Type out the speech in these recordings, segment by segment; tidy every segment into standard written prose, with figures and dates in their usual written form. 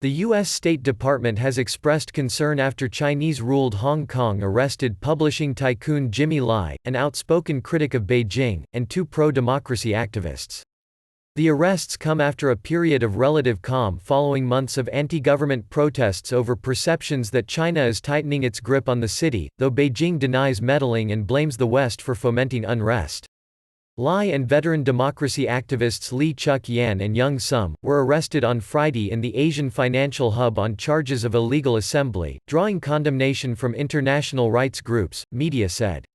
The U.S. State Department has expressed concern after Chinese-ruled Hong Kong arrested publishing tycoon Jimmy Lai, an outspoken critic of Beijing, and two pro-democracy activists. The arrests come after a period of relative calm following months of anti-government protests over perceptions that China is tightening its grip on the city, though Beijing denies meddling and blames the West for fomenting unrest. Lai and veteran democracy activists Lee Chuk-yan and Young Sum were arrested on Friday in the Asian financial hub on charges of illegal assembly, drawing condemnation from international rights groups, media said.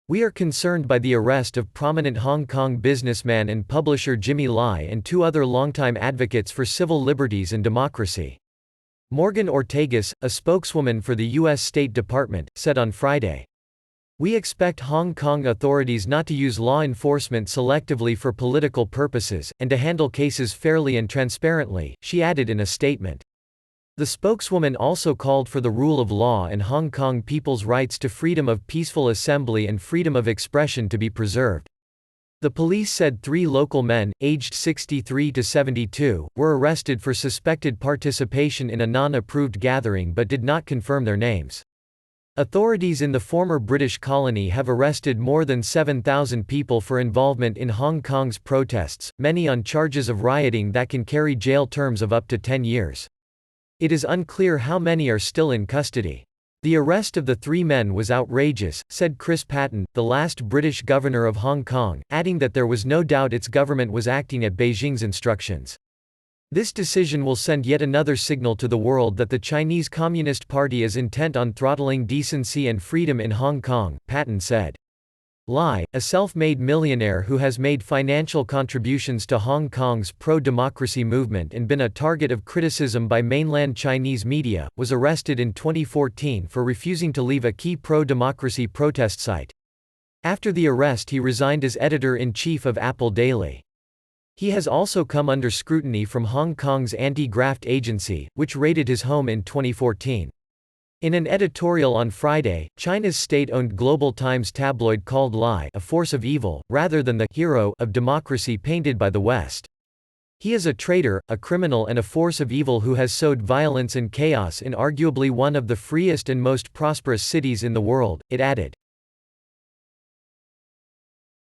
"We are concerned by the arrest of prominent Hong Kong businessman and publisher Jimmy Lai and two other longtime advocates for civil liberties and democracy." Morgan Ortagus, a spokeswoman for the U.S. State Department, said on Friday. "We expect Hong Kong authorities not to use law enforcement selectively for political purposes, and to handle cases fairly and transparently," she added in a statement. The spokeswoman also called for the rule of law and Hong Kong people's rights to freedom of peaceful assembly and freedom of expression to be preserved. The police said 3 local men, aged 63 to 72, were arrested for suspected participation in a non-approved gathering but did not confirm their names. Authorities in the former British colony have arrested more than 7,000 people for involvement in Hong Kong's protests, many on charges of rioting that can carry jail terms of up to 10 years. It is unclear how many are still in custody. "The arrest of the 3 men was outrageous," said Chris Patten, the last British governor of Hong Kong, adding that there was no doubt its government was acting at Beijing's instructions. "This decision will send yet another signal to the world that the Chinese Communist Party is intent on throttling decency and freedom in Hong Kong," Patten said. Lai, a self-made millionaire who has made financial contributions to Hong Kong's pro-democracy movement and been a target of criticism by mainland Chinese media, was arrested in 2014 for refusing to leave a key pro-democracy protest site. After the arrest he resigned as editor-in-chief of Apple Daily. He has also come under scrutiny from Hong Kong's anti-graft agency, which raided his home in 2014. In an editorial on Friday, China's state-owned Global Times tabloid called Lai a force of evil, rather than the hero of democracy painted by the West. "He is a traitor, a criminal and a force of evil who has sowed violence and chaos in arguably one of the freest and most prosperous cities in the world," it added.